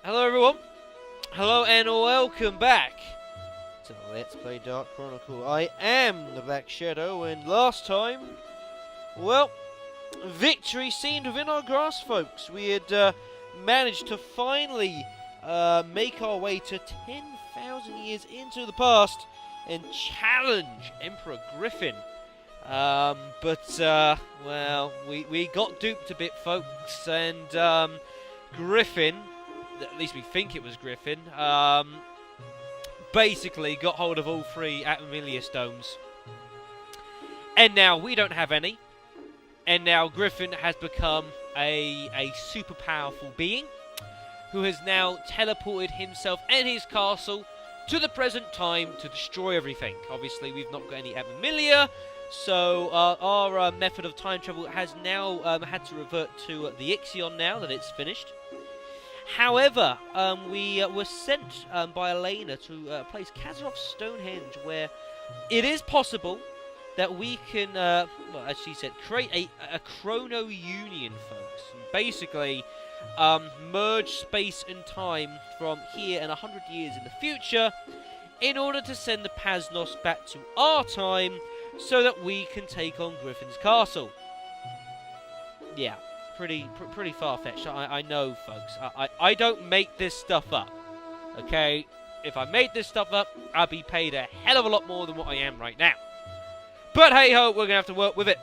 Hello everyone, hello and welcome back to Let's Play Dark Chronicle. I am the Black Shadow, and last time, well, victory seemed within our grasp, folks. We had managed to finally make our way to 10,000 years into the past and challenge Emperor Griffon. Well, we got duped a bit, folks, and Griffon, at least we think it was Griffon, basically got hold of all three Atlamillia stones. And now we don't have any. And now Griffon has become a super powerful being who has now teleported himself and his castle to the present time to destroy everything. Obviously, we've not got any Atlamillia, so our method of time travel has now had to revert to the Ixion now that it's finished. However, we were sent by Elena to a place, Stonehenge, where it is possible that we can, well, as she said, create a Chrono Union, folks. And basically, merge space and time from here and 100 years in the future in order to send the Paznos back to our time so that we can take on Griffon's castle. Yeah. Pretty far-fetched, I know, folks. I don't make this stuff up, okay? If I made this stuff up, I'd be paid a hell of a lot more than what I am right now. But hey-ho, we're going to have to work with it.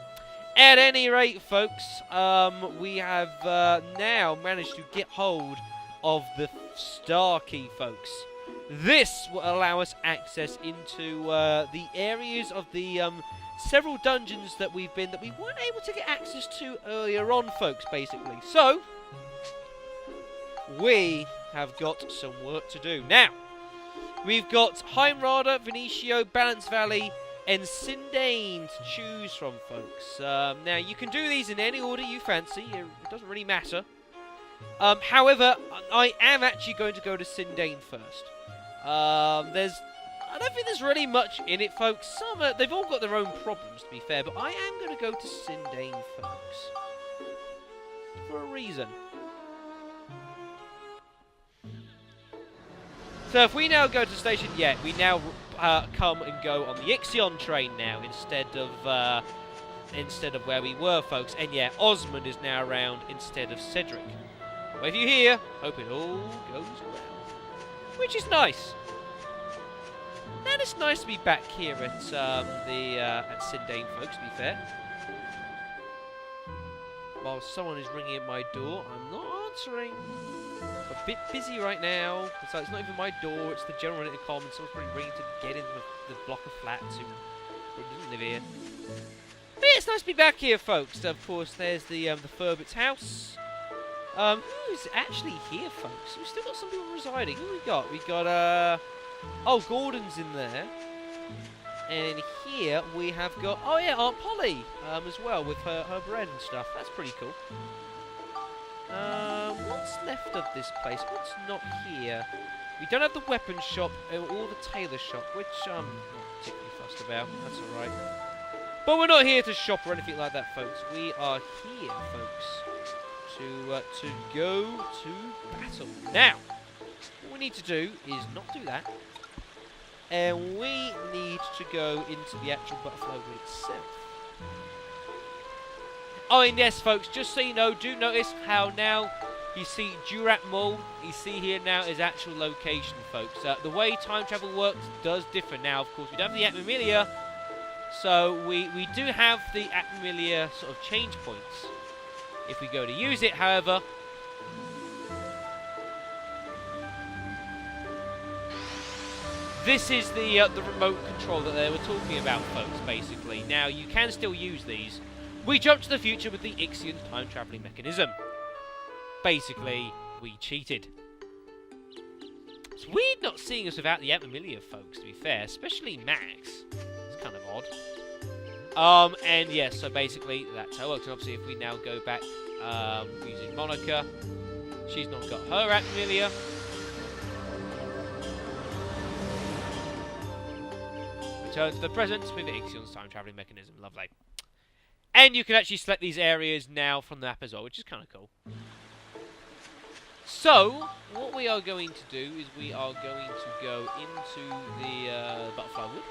At any rate, folks, we have now managed to get hold of the Star Key, folks. This will allow us access into the areas of the several dungeons that we weren't able to get access to earlier on, folks, basically. So, we have got some work to do. Now, we've got Heimrada, Venetia, Balance Valley, and Sindane to choose from, folks. Now, you can do these in any order you fancy. It doesn't really matter. However, I am actually going to go to Sindane first. I don't think there's really much in it, folks. They've all got their own problems, to be fair, but I am going to go to Sindane, folks. For a reason. So if we now go to station, we now come and go on the Ixion train now, instead of where we were, folks. And yeah, Osmond is now around instead of Cedric. Well, if you hear, hope it all goes well. Which is nice. And it's nice to be back here at at Sindane, folks, to be fair. While someone is ringing at my door, I'm not answering. I'm a bit busy right now. It's not even my door, it's the general intercom, and someone's probably ringing to get into the block of flats who doesn't live here. But yeah, it's nice to be back here, folks. Of course, there's the Furbit's house. Who's actually here, folks? We've still got some people residing. Who we got? We got, oh, Gordon's in there. And here we have got, oh yeah, Aunt Polly as well, with her bread and stuff. That's pretty cool. What's left of this place? What's not here? We don't have the weapon shop or the tailor shop, which I'm not particularly fussed about. That's alright. But we're not here to shop or anything like that, folks. We are here, folks, to go to battle. Now, what we need to do is not do that. And we need to go into the actual Butterfly Wood itself. Oh, and yes, folks, just so you know, do notice how now you see Durat Mall, you see here now is actual location, folks. The way time travel works does differ now. Of course, we don't have the Atlamillia, so we do have the Atlamillia sort of change points. If we go to use it, however, this is the remote control that they were talking about, folks, basically. Now, you can still use these. We jump to the future with the Ixion time-travelling mechanism. Basically, we cheated. It's weird not seeing us without the Atlamillia, folks, to be fair. Especially Max. It's kind of odd. And yes, so basically, that's how it works. And obviously, if we now go back using Monica, she's not got her Atlamillia. Return to the present with the Ixion's time-travelling mechanism. Lovely. And you can actually select these areas now from the map as well, which is kind of cool. So, what we are going to do is we are going to go into the butterfly wood.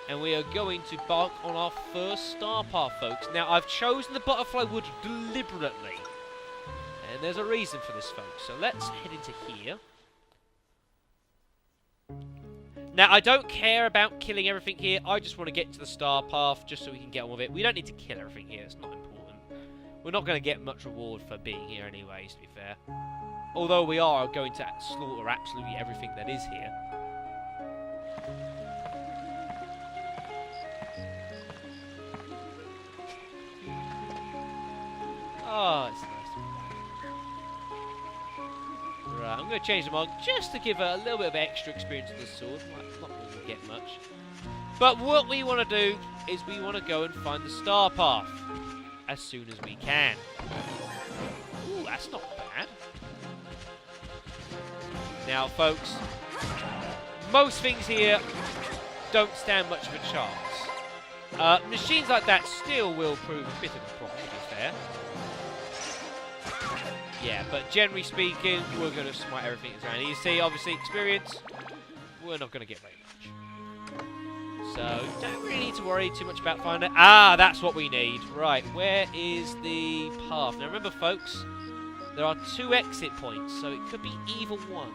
And we are going to embark on our first star path, folks. Now, I've chosen the butterfly wood deliberately. And there's a reason for this, folks. So let's head into here. Now, I don't care about killing everything here. I just want to get to the star path just so we can get on with it. We don't need to kill everything here. It's not important. We're not going to get much reward for being here anyways, to be fair. Although we are going to slaughter absolutely everything that is here. Oh, it's nice. Right, I'm going to change them on just to give a little bit of extra experience to the sword. Not going to get much. But what we want to do is we want to go and find the star path as soon as we can. Ooh, that's not bad. Now, folks, most things here don't stand much of a chance. Machines like that still will prove a bit of a problem, to be fair. Yeah, but generally speaking, we're going to smite everything that's around. You see, obviously, experience, we're not going to get very much. So, don't really need to worry too much about finding it. Ah, that's what we need. Right, where is the path? Now, remember, folks, there are 2 exit points, so it could be either one.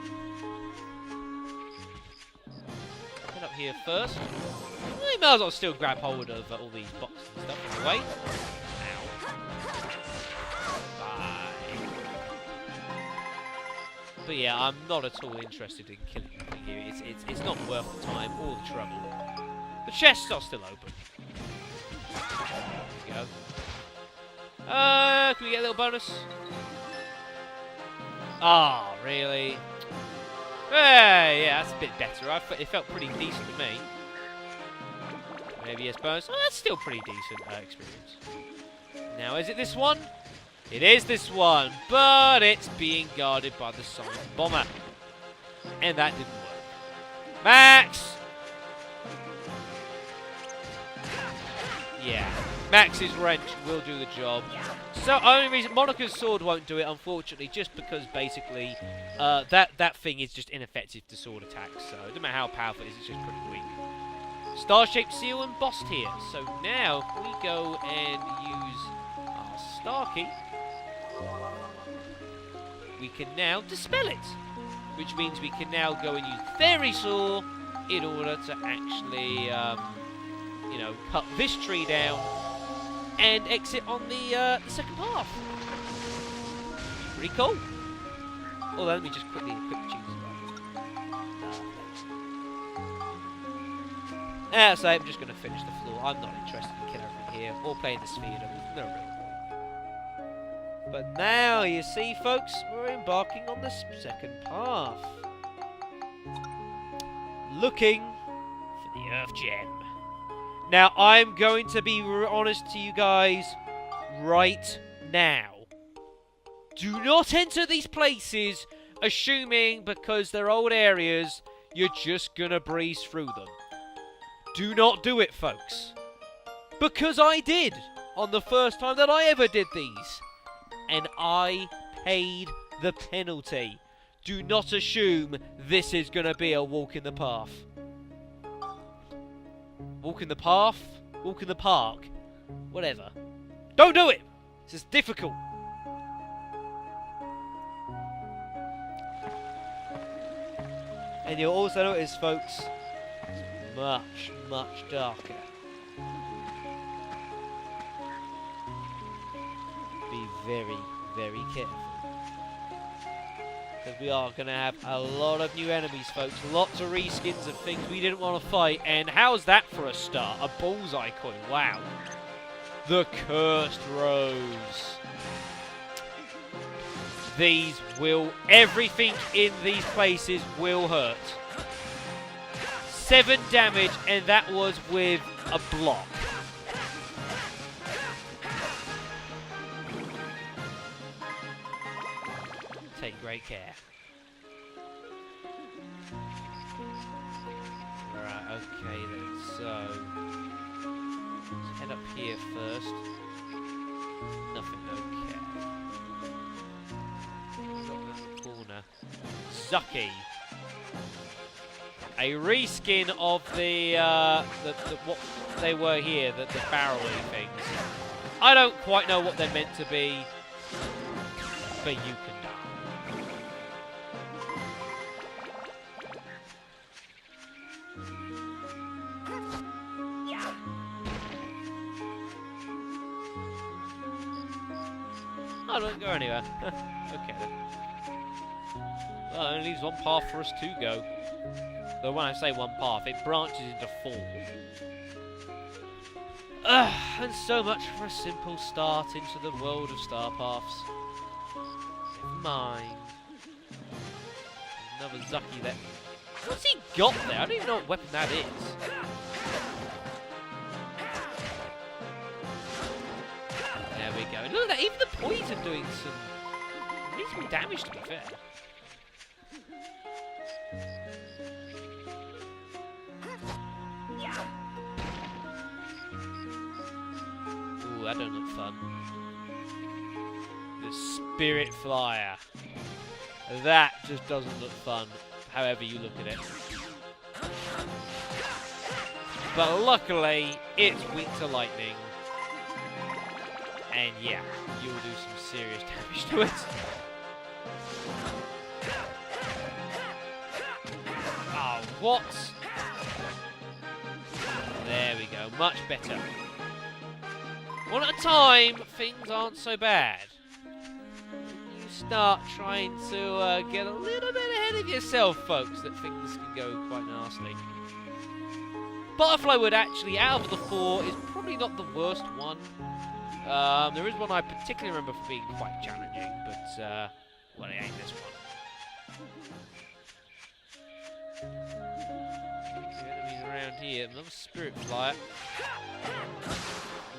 Head up here first. We might as well still grab hold of all these boxes and stuff on the way. But yeah, I'm not at all interested in killing anything here. It's not worth the time or the trouble. The chests are still open. There we go. Can we get a little bonus? Ah, oh, really? Yeah, that's a bit better. It felt pretty decent to me. Maybe yes, bonus. Oh, that's still pretty decent experience. Now, is it this one? It is this one, but it's being guarded by the Silent Bomber. And that didn't work. Max! Yeah, Max's wrench will do the job. So, only reason Monica's sword won't do it, unfortunately, just because basically that thing is just ineffective to sword attacks. So, no matter how powerful it is, it's just pretty weak. Star-shaped seal and boss tier. So now we go and use our star key. We can now dispel it, which means we can now go and use Fairy Saw in order to actually, you know, cut this tree down and exit on the second path. Pretty cool. Although, let me just quickly equip the cheese. So I'm just going to finish the floor. I'm not interested in killing everything here or playing the sphere. No real. But now, you see, folks, we're embarking on the second path. Looking for the Earth Gem. Now, I'm going to be honest to you guys right now. Do not enter these places assuming because they're old areas, you're just going to breeze through them. Do not do it, folks. Because I did on the first time that I ever did these. And I paid the penalty. Do not assume this is going to be a walk in the path. Walk in the path? Walk in the park? Whatever. Don't do it! This is difficult. And you'll also notice, folks, it's much, much darker. Be very, very careful. Because we are going to have a lot of new enemies, folks. Lots of reskins of things we didn't want to fight. And how's that for a start? A bullseye coin. Wow. The Cursed Rose. These will... Everything in these places will hurt. 7 damage, and that was with a block. Take great care. Alright, okay then, so... let's head up here first. Nothing, okay. Zucky. A reskin of the what they were here, the barrel-y things. I don't quite know what they're meant to be, but you can know. I don't go anywhere. Okay then. Well, it only leaves one path for us to go. Though when I say one path, it branches into 4. And so much for a simple start into the world of star paths. Never mind. Another Zucky there. What's he got there? I don't even know what weapon that is. There we go. Look at that, even the poison doing some reasonable damage, to be fair. Ooh, that don't look fun. The Spirit Flyer. That just doesn't look fun, however you look at it. But luckily, it's weak to lightning. And yeah, you'll do some serious damage to it. Oh, what? There we go, much better. One at a time, things aren't so bad. You start trying to get a little bit ahead of yourself, folks, that things can go quite nasty. Butterfly Wood, actually, out of the 4, is probably not the worst one. There is one I particularly remember for being quite challenging, but, well, it ain't this one. Enemies around here. Another Spirit Flyer.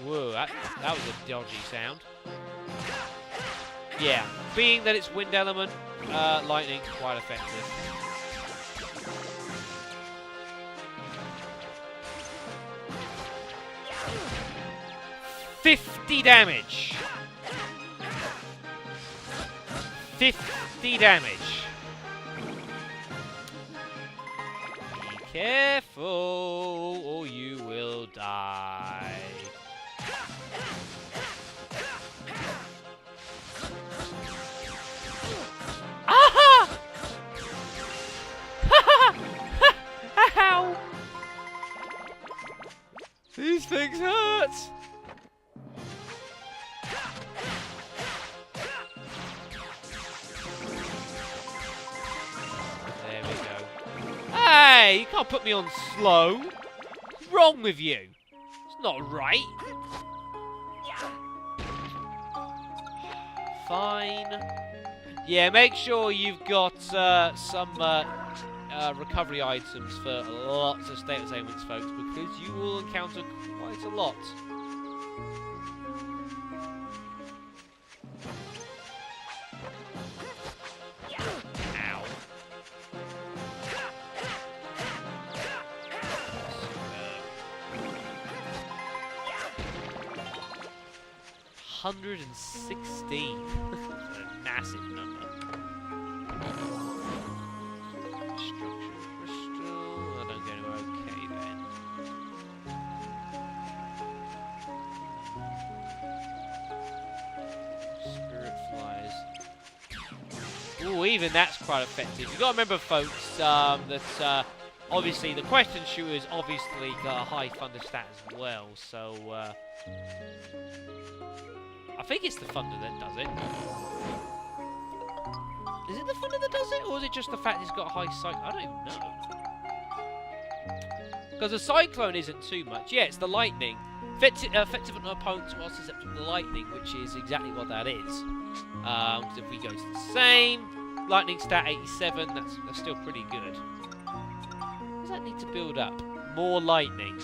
Whoa, that was a dodgy sound. Yeah, being that it's wind element, lightning, quite effective. $50 damage. 50 damage. Be careful, or you will die. Aha! Ow! These things hurt. There we go. Hey, you can't put me on slow. What's wrong with you? It's not right. Fine. Yeah, make sure you've got some recovery items for lots of status ailments, folks, because you will encounter quite a lot. Ow. 116. A massive number. Structure crystal. I don't go anywhere. Okay then. Spirit flies. Ooh, even that's quite effective. You've got to remember, folks, that obviously the question shooter's obviously got a high thunder stat as well, so I think it's the thunder that does it. Is it the thunder that does it, or is it just the fact it's got a high cyclone? I don't even know. Because the cyclone isn't too much. Yeah, it's the lightning. Effective on opponents while susceptible to lightning, which is exactly what that is. Because if we go to the same, lightning stat 87, that's still pretty good. Does that need to build up? More lightning.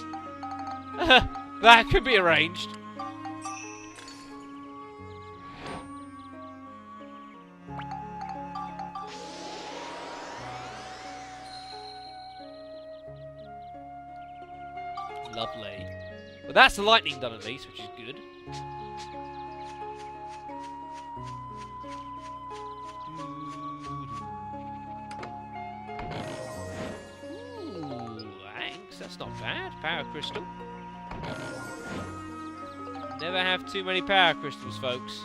That could be arranged. Lovely. Well, that's the lightning done at least, which is good. That's not bad. Power crystal. Never have too many power crystals, folks.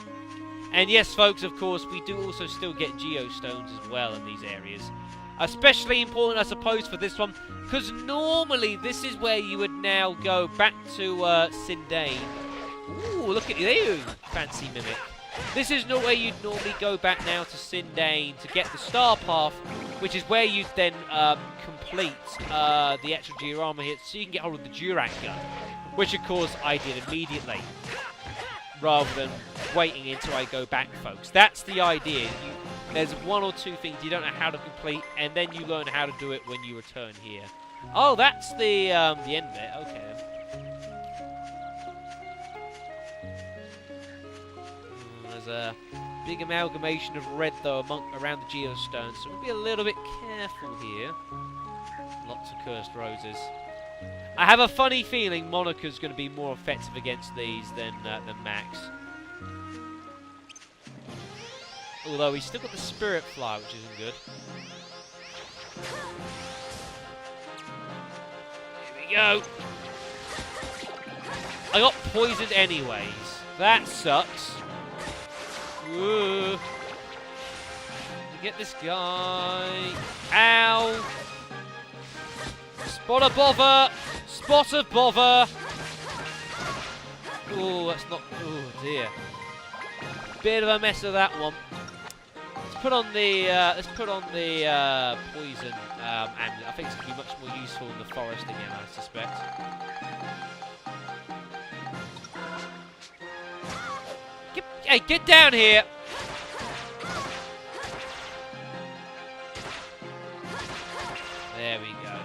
And yes, folks, of course, we do also still get geostones as well in these areas. Especially important, I suppose, for this one, because normally this is where you would now go back to Sindane. Ooh, look at you, fancy mimic. This is not where you'd normally go back now to Sindane to get the star path, which is where you'd then complete the actual diorama here, so you can get hold of the Durant gun, which of course I did immediately, rather than waiting until I go back, folks. That's the idea. There's one or two things you don't know how to complete, and then you learn how to do it when you return here. Oh, that's the end of it. Okay. There's a big amalgamation of red, though, around the geostones, so we'll be a little bit careful here. Lots of cursed roses. I have a funny feeling Monica's going to be more effective against these than Max. Although he's still got the Spirit Fly, which isn't good. Here we go. I got poisoned anyways. That sucks. Whoa. Get this guy. Ow. Spot of bother. Spot of bother. Oh, that's not. Oh dear. Bit of a mess of that one. Let's put on the poison amulet. I think it's going to be much more useful in the forest again, I suspect. Hey, get down here! There we go.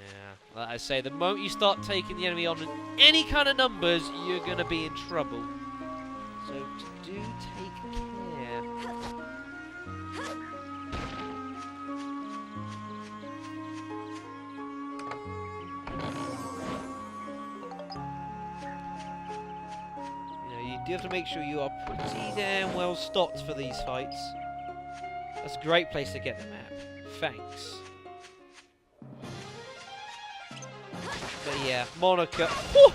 Yeah, like I say, the moment you start taking the enemy on in any kind of numbers, you're going to be in trouble. So do take care. You do have to make sure you are pretty damn well stocked for these fights. That's a great place to get the map. Thanks. But yeah, Monica. Oh!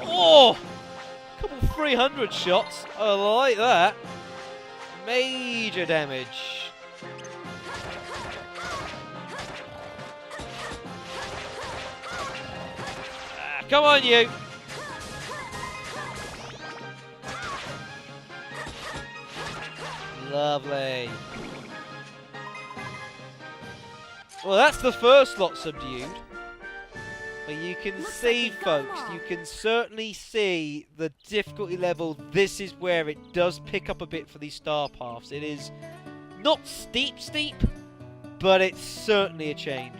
Oh! Couple 300 shots. I like that. Major damage. Come on, you. Lovely. Well, that's the first lot subdued. But you can see, folks, you can certainly see the difficulty level. This is where it does pick up a bit for these star paths. It is not steep, but it's certainly a change.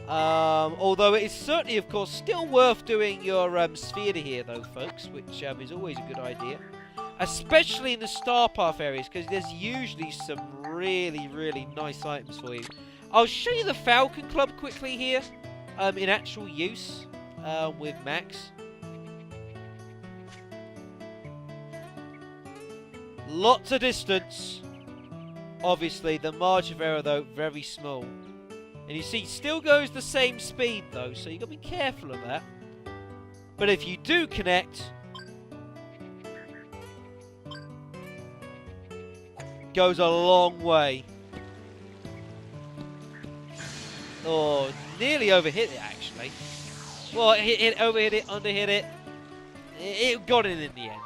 Although it is certainly, of course, still worth doing your sphere to here, though, folks, which is always a good idea. Especially in the star path areas, because there's usually some really, really nice items for you. I'll show you the Falcon Club quickly here. In actual use with Max. Lots of distance. Obviously, the margin of error, though, very small. And you see, still goes the same speed, though, so you've got to be careful of that. But if you do connect, goes a long way. Oh, nearly overhit it, actually. Well, it overhit it, underhit it. It got it in the end.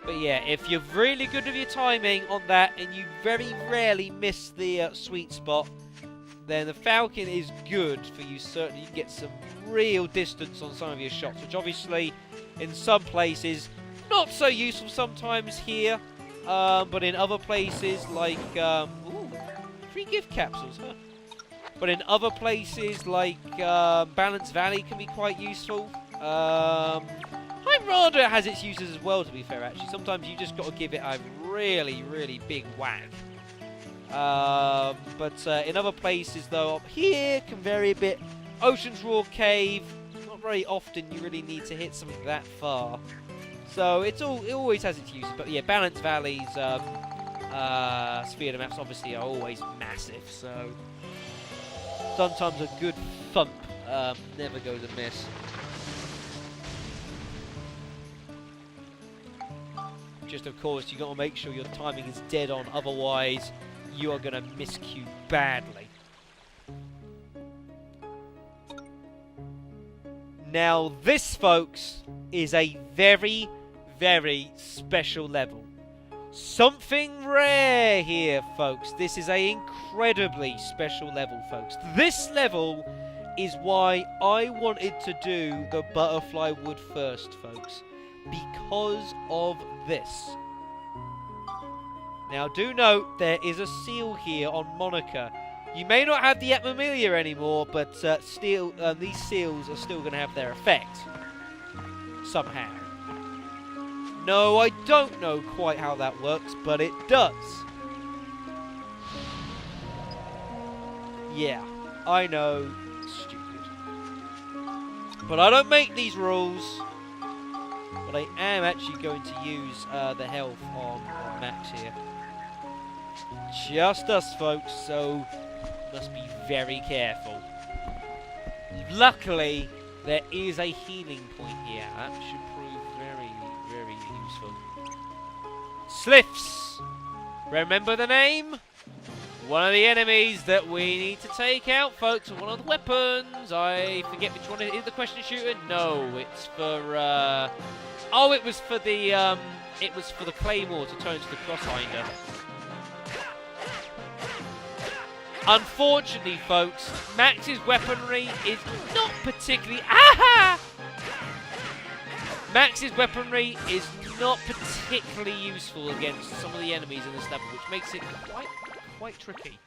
But yeah, if you're really good with your timing on that, and you very rarely miss the sweet spot, then the Falcon is good for you. Certainly, you can get some real distance on some of your shots, which obviously, in some places, not so useful sometimes here. But in other places, like, ooh, free gift capsules, huh? But in other places like Balance Valley can be quite useful. Hydrada has its uses as well, to be fair, actually. Sometimes you just got to give it a really, really big whack. But in other places, though, up here can vary a bit. Ocean's Roar Cave, not very often you really need to hit something that far. So it always has its uses. But yeah, Balance Valley's sphere maps obviously are always massive, so sometimes a good thump never goes amiss. Just of course you got to make sure your timing is dead on, otherwise you are going to miscue badly. Now this, folks, is a very, very special level. Something rare here, folks. This is a incredibly special level, folks. This level is why I wanted to do the butterfly wood first, folks. Because of this. Now do note there is a seal here on Monica. You may not have the Atlamillia anymore, but these seals are still going to have their effect. Somehow. No, I don't know quite how that works, but it does. Yeah, I know. Stupid. But I don't make these rules. But I am actually going to use the health on Max here. Just us, folks, so must be very careful. Luckily, there is a healing point here. That should prove very, very useful. Sliffs! Remember the name? One of the enemies that we need to take out, folks. One of the weapons. I forget which one it is. The question shooter? No, it's for. Oh, it was for the. It was for the claymore to turn to the crosshinder. Unfortunately, folks, Max's weaponry is not particularly. Aha! Max's weaponry is not particularly useful against some of the enemies in this level, which makes it quite tricky.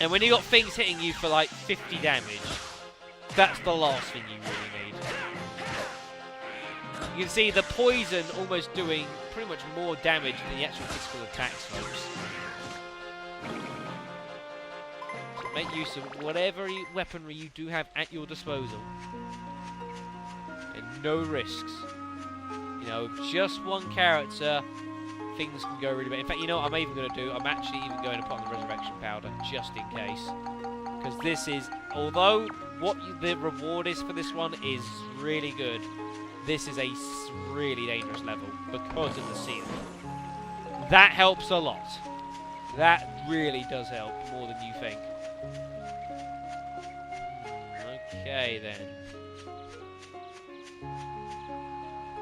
And when you got things hitting you for like 50 damage, that's the last thing you really need. You can see the poison almost doing pretty much more damage than the actual physical attacks, folks. So make use of whatever weaponry you do have at your disposal. And no risks. You know, just one character, things can go really bad. In fact, you know what I'm even going to do? I'm actually even going to put on the resurrection powder, just in case. Because this is, although the reward is for this one is really good, this is a really dangerous level because of the seal. That helps a lot. That really does help more than you think. Okay then.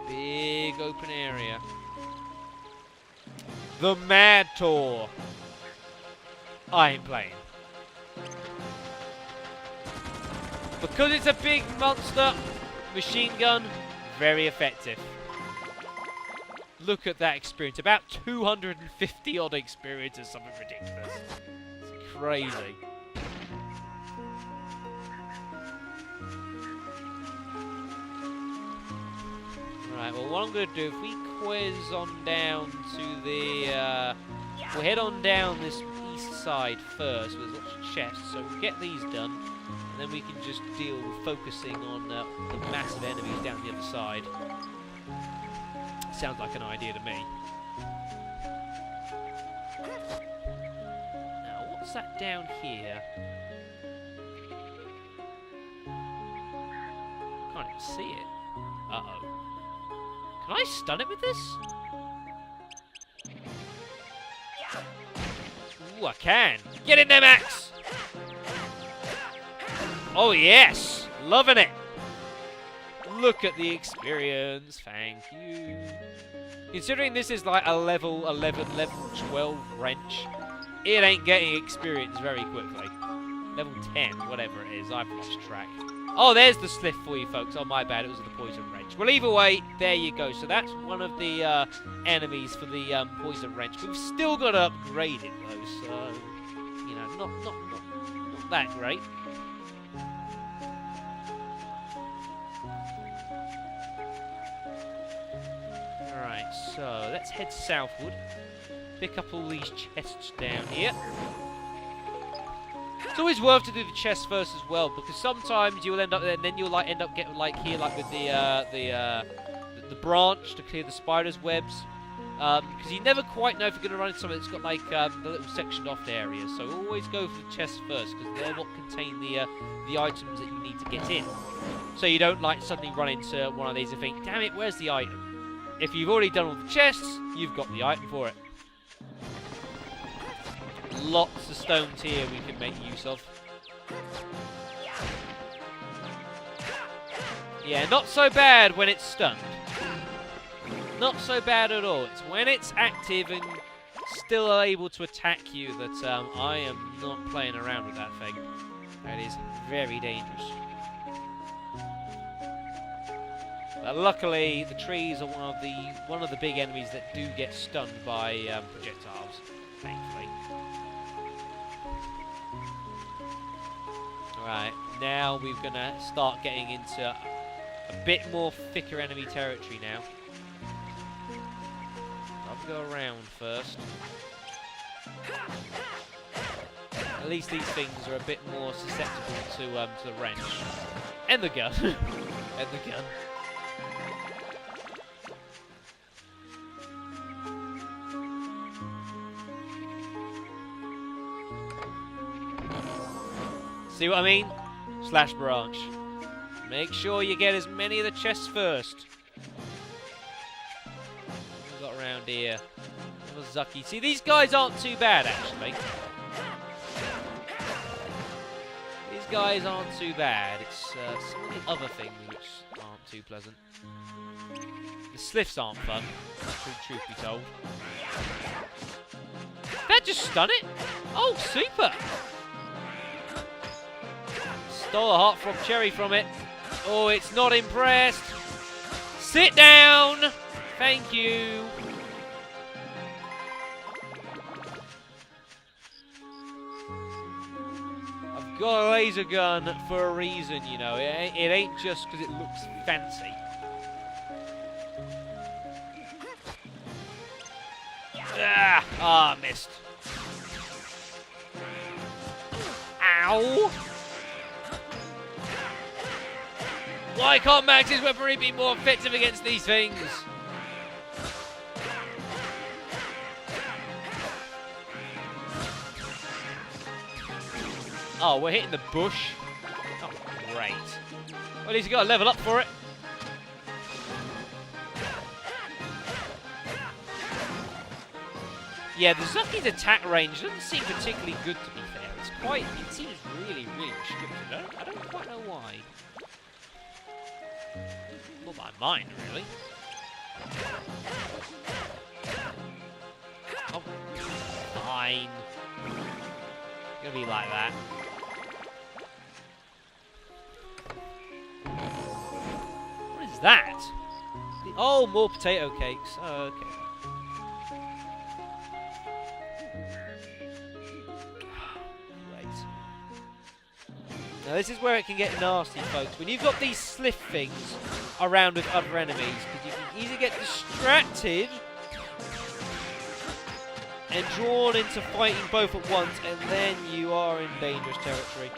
Big open area. The Mad Tour. I ain't playing. Because it's a big monster machine gun, very effective. Look at that experience. About 250 odd experience is something ridiculous. It's crazy. Right, well what I'm going to do, if we quiz on down to the... we'll head on down this east side first, there's lots of chests, so we'll get these done, and then we can just deal with focusing on the massive enemies down the other side. Sounds like an idea to me. Now, what's that down here? Can't even see it. Uh-oh. Can I stun it with this? Ooh, I can. Get in there, Max! Oh, yes! Loving it! Look at the experience. Thank you. Considering this is like a level 11, level 12 wrench, it ain't getting experience very quickly. Level 10, whatever it is. I've lost track. Oh, there's the sliff for you, folks. Oh, my bad. It was the poison wrench. Well, either way, there you go. So that's one of the enemies for the poison wrench. We've still got to upgrade it, though. So, you know, not that great. Alright, so let's head southward. Pick up all these chests down here. It's always worth to do the chest first as well, because sometimes you'll end up there, and then you'll end up getting like here, like with the branch to clear the spider's webs. Because you never quite know if you're going to run into something that's got like the little sectioned off areas. So always go for the chests first, because they're what contain the items that you need to get in. So you don't like suddenly run into one of these and think, damn it, where's the item? If you've already done all the chests, you've got the item for it. Lots of stones here we can make use of. Yeah, not so bad when it's stunned. Not so bad at all. It's when it's active and still able to attack you that I am not playing around with that thing. That is very dangerous. But luckily, the trees are one of the big enemies that do get stunned by projectiles. Thankfully. Right, now we're gonna start getting into a bit more thicker enemy territory now. I'll go around first. At least these things are a bit more susceptible to the wrench. And the gun. And the gun. See what I mean? Slash branch. Make sure you get as many of the chests first. What have we got around here? Zucky. See, these guys aren't too bad, actually. These guys aren't too bad. It's some of the other things which aren't too pleasant. The sliffs aren't fun, truth be told. That just stun it? Oh, super! Stole a heartthrob cherry from it. Oh, it's not impressed. Sit down! Thank you. I've got a laser gun for a reason, you know. It ain't just because it looks fancy. Ah, missed. Ow! Why can't Max's weaponry be more effective against these things? Oh, we're hitting the bush. Oh, great. Well, at least you got to level up for it. Yeah, the Zucky's attack range doesn't seem particularly good, to be fair. It's quite, it seems really, really restricted. I don't quite know why. Not that I mind, really. Oh, fine. It's gonna be like that. What is that? Oh, more potato cakes. Oh, okay. Now this is where it can get nasty, folks. When you've got these sliff things around with other enemies, because you can easily get distracted and drawn into fighting both at once, and then you are in dangerous territory.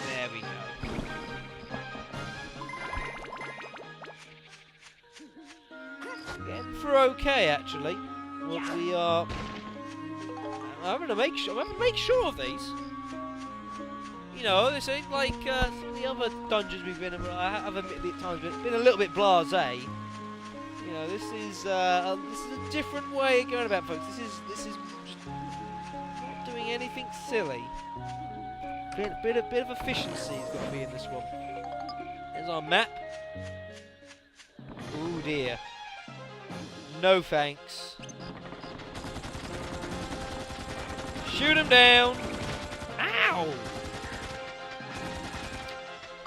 There we go. Getting through okay, actually. What we are... I'm gonna make sure of these. You know, this ain't like some of the other dungeons we've been in. I have admitted at times been a little bit blasé. You know, this is a different way of going about, folks. This is just not doing anything silly. Bit of efficiency has got to be in this one. There's our map. Oh dear. No thanks. Shoot him down! Ow!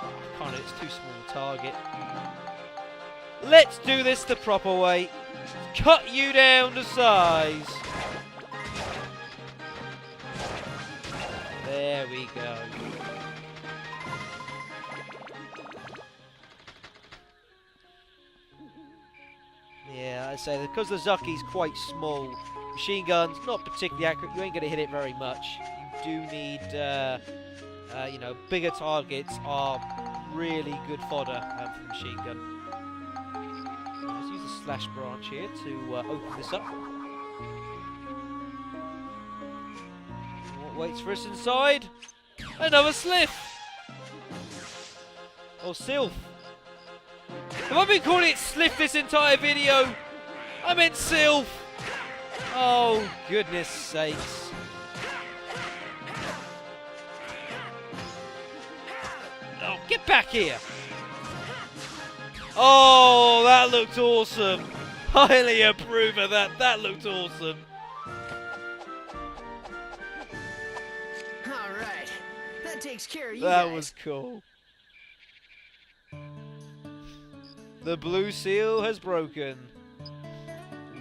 Oh, can't, it's too small a target. Let's do this the proper way. Cut you down to size. There we go. Yeah, I say, because the Zucky's quite small, machine guns, not particularly accurate, you ain't going to hit it very much. You do need, you know, bigger targets are really good fodder for the machine gun. Let's use the slash branch here to open this up. What waits for us inside? Another sliff! Or sylph. Have I been calling it sliff this entire video? I meant sylph! Oh, goodness sakes. Oh, get back here! Oh, that looked awesome! Highly approve of that. That looked awesome. Alright. That takes care of you That guys. was cool. The blue seal has broken.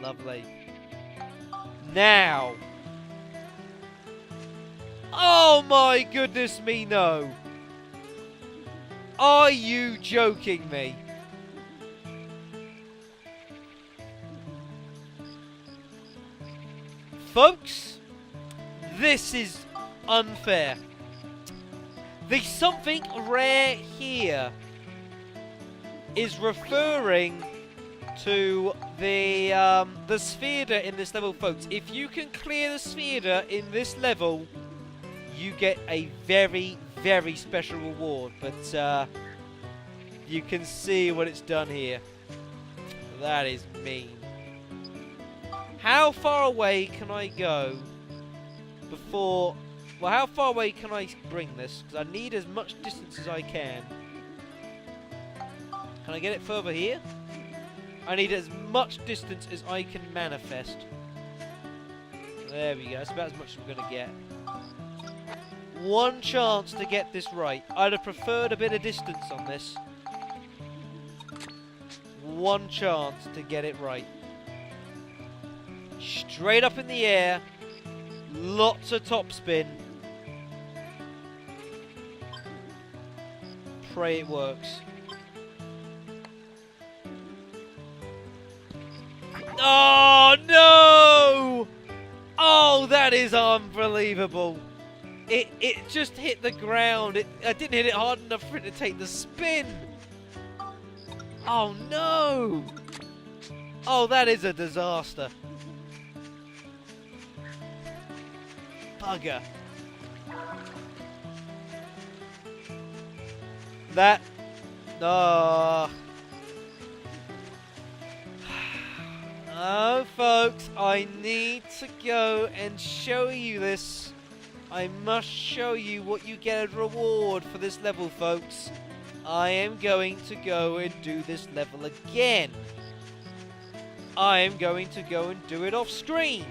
Lovely. Now. Oh my goodness me, no. Are you joking me? Folks, this is unfair. The something rare here is referring to the sphere in this level, folks. If you can clear the sphere in this level, you get a very, very special reward. But you can see what it's done here. That is mean. How far away can I go before... Well, how far away can I bring this? Because I need as much distance as I can. Can I get it further here? I need as much distance as I can manifest. There we go. That's about as much as we're going to get. One chance to get this right. I'd have preferred a bit of distance on this. One chance to get it right. Straight up in the air. Lots of topspin. Pray it works. Oh no! Oh, that is unbelievable. It just hit the ground. I didn't hit it hard enough for it to take the spin. Oh no! Oh, that is a disaster. Bugger. That... Oh. Oh, folks, I need to go and show you this. I must show you what you get as reward for this level, folks. I am going to go and do this level again. I am going to go and do it off screen.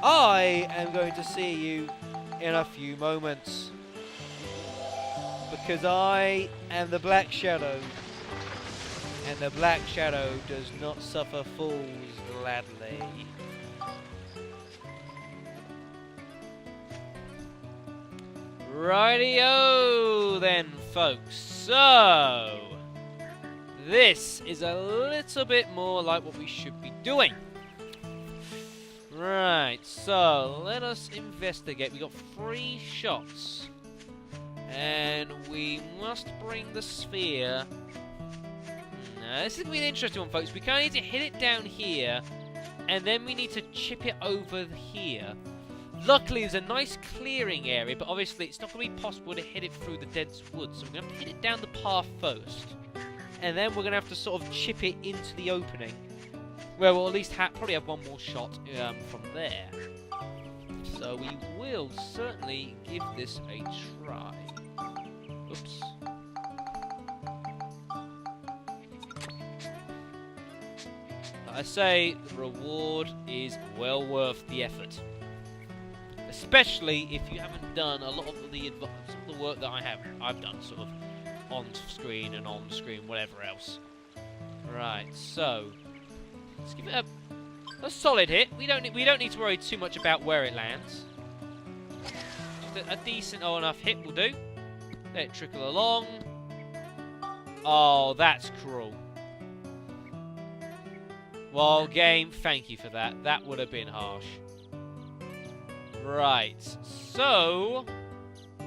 I am going to see you in a few moments. Because I am the Black Shadow. And the Black Shadow does not suffer fools gladly. Rightio then, folks. So, this is a little bit more like what we should be doing. Right, so let us investigate. We got 3 shots. And we must bring the sphere. Now, this is going to be an interesting one, folks. We kind of need to hit it down here. And then we need to chip it over here. Luckily, there's a nice clearing area, but obviously it's not going to be possible to hit it through the dense woods. So we're going to have to hit it down the path first. And then we're going to have to sort of chip it into the opening. Well, we'll at least probably have one more shot from there. So we will certainly give this a try. Oops. I say the reward is well worth the effort. Especially if you haven't done a lot of the work that I've done, sort of on screen and on screen, whatever else. Right, so let's give it a solid hit. We don't need to worry too much about where it lands. Just a decent enough hit will do. Let it trickle along. Oh, that's cruel. Well, game, thank you for that. That would have been harsh. Right, so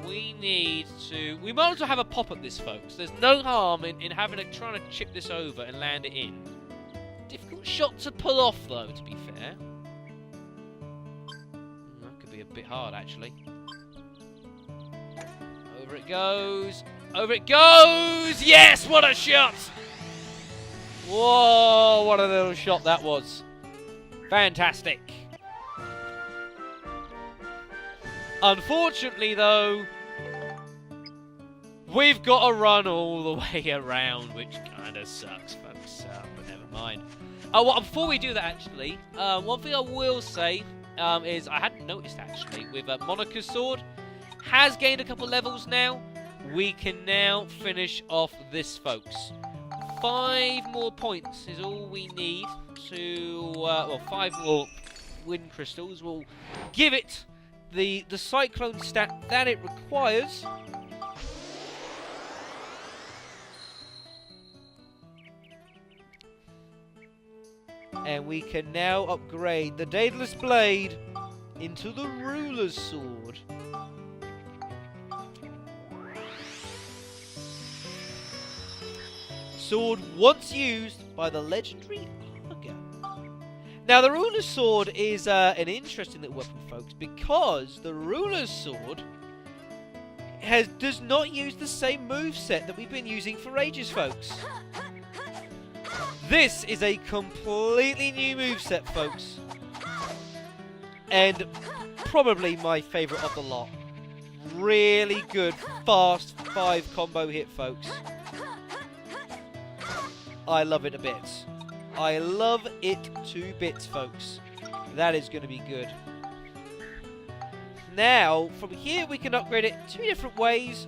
we need to... We might as well have a pop at this, folks. There's no harm in trying to chip this over and land it in. Difficult shot to pull off, though, to be fair. That could be a bit hard, actually. Over it goes. Over it goes! Yes! What a shot! Whoa! What a little shot that was. Fantastic. Unfortunately, though, we've got to run all the way around, which kind of sucks, folks. But never mind. Well, before we do that, actually, one thing I will say is I hadn't noticed, actually, with Monica's sword, has gained a couple levels now. We can now finish off this, folks. 5 more points is all we need to... well, 5 more wind crystals will give it the cyclone stat that it requires. And we can now upgrade the Daedalus Blade into the Ruler's Sword. Sword once used by the legendary Arga. Now, the Ruler's Sword is an interesting little weapon, folks, because the Ruler's Sword does not use the same moveset that we've been using for ages, folks. This is a completely new moveset, folks. And probably my favourite of the lot. Really good, fast 5 combo hit, folks. I love it a bit. I love it to bits, folks. That is going to be good. Now, from here we can upgrade it 2 different ways.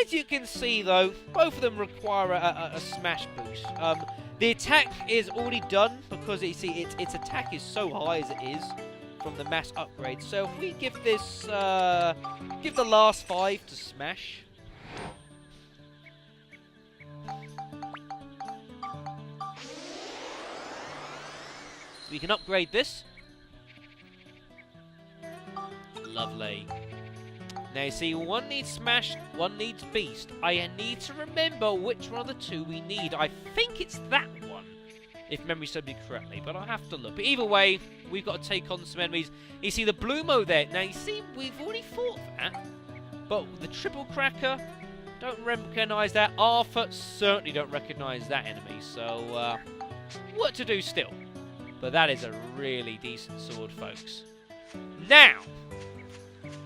As you can see, though, both of them require a smash boost. The attack is already done because you see its attack is so high as it is from the mass upgrade. So if we give this, give the last 5 to smash. We can upgrade this. Lovely. Now you see, one needs Smash, one needs Beast. I need to remember which one of the 2 we need. I think it's that one, if memory serves me correctly, but I'll have to look. But either way, we've got to take on some enemies. You see the Bloomo there. Now you see, we've already fought that, but the Triple Cracker, don't recognise that. Arthur certainly don't recognise that enemy, so what to do still. But that is a really decent sword, folks. Now,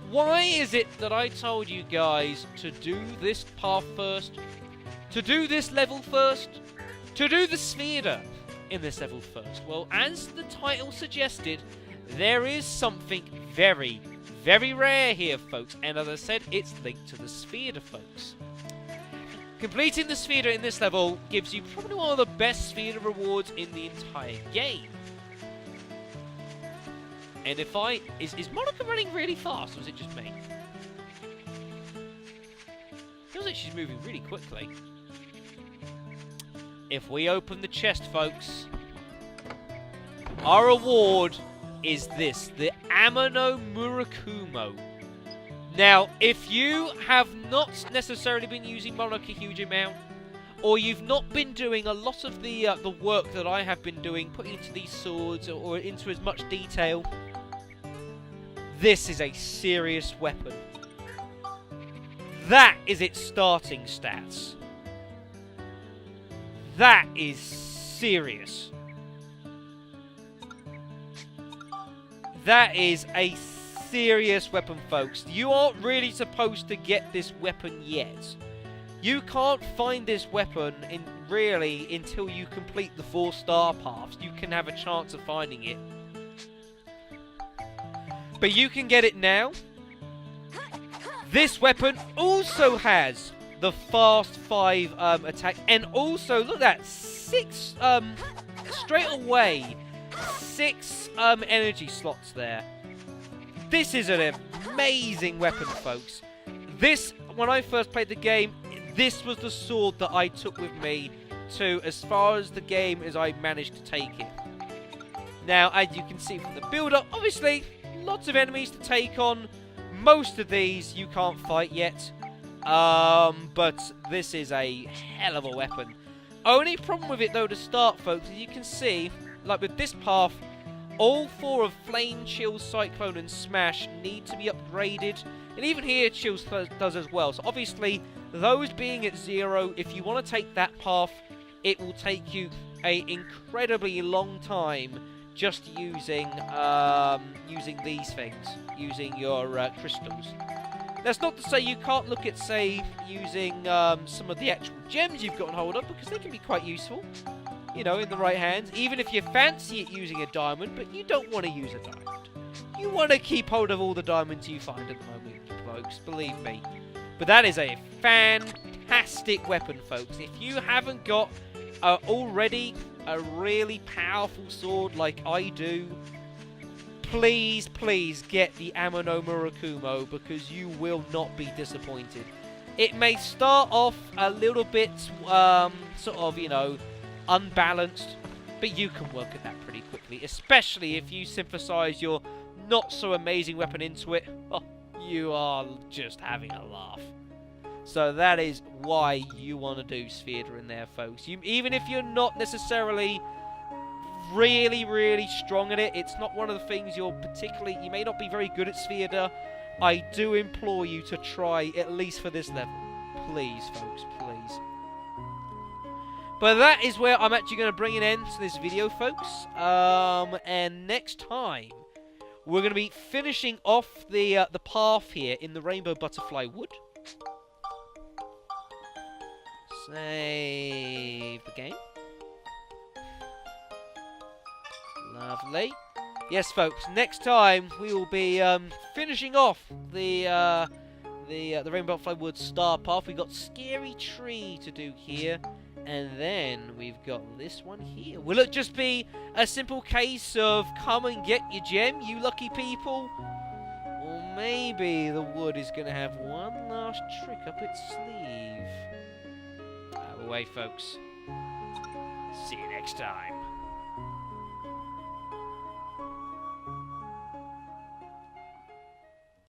why is it that I told you guys to do this path first? To do this level first? To do the sphere in this level first? Well, as the title suggested, there is something very, very rare here, folks. And as I said, it's linked to the sphere, folks. Completing the sphere in this level gives you probably one of the best sphere rewards in the entire game. And if is Monica running really fast, or is it just me? Feels like she's moving really quickly. If we open the chest, folks, our reward is this, the Amano Murakumo. Now, if you have not necessarily been using Monica a huge amount, or you've not been doing a lot of the work that I have been doing, putting into these swords or into as much detail, this is a serious weapon. That is its starting stats. That is serious. That is a serious weapon, folks. You aren't really supposed to get this weapon yet. You can't find this weapon really until you complete the 4 star paths. You can have a chance of finding it. But you can get it now. This weapon also has the fast 5 attack, and also look at that, 6 straight away 6 energy slots there. This is an amazing weapon, folks. This, when I first played the game, this was the sword that I took with me to as far as the game as I managed to take it. Now, as you can see from the build-up, obviously lots of enemies to take on, most of these you can't fight yet, but this is a hell of a weapon. Only problem with it though to start, folks, as you can see, like with this path, all 4 of Flame, Chill, Cyclone and Smash need to be upgraded, and even here Chill does as well. So obviously, those being at 0, if you want to take that path, it will take you an incredibly long time just using these things, using your crystals. That's not to say you can't look at, say, using some of the actual gems you've gotten hold of, because they can be quite useful, you know, in the right hands. Even if you fancy it using a diamond, but you don't want to use a diamond. You want to keep hold of all the diamonds you find at the moment, folks, believe me. But that is a fantastic weapon, folks. If you haven't got already a really powerful sword like I do, please, please get the Amano Murakumo, because you will not be disappointed. It may start off a little bit, sort of, you know, unbalanced, but you can work at that pretty quickly, especially if you synthesize your not-so-amazing weapon into it. Oh, you are just having a laugh. So that is why you want to do Sphere in there, folks. Even if you're not necessarily really strong at it, it's not one of the things you may not be very good at Sphere. I do implore you to try, at least for this level. Please, folks, please. But that is where I'm actually going to bring an end to this video, folks. And next time, we're going to be finishing off the path here in the Rainbow Butterfly Wood. Save the game. Lovely. Yes, folks, next time we will be finishing off the Rainbow Butterfly Wood Star Path. We've got Scary Tree to do here, and then we've got this one here. Will it just be a simple case of come and get your gem, you lucky people? Or maybe the wood is going to have one last trick up its sleeve. Away, folks. See you next time.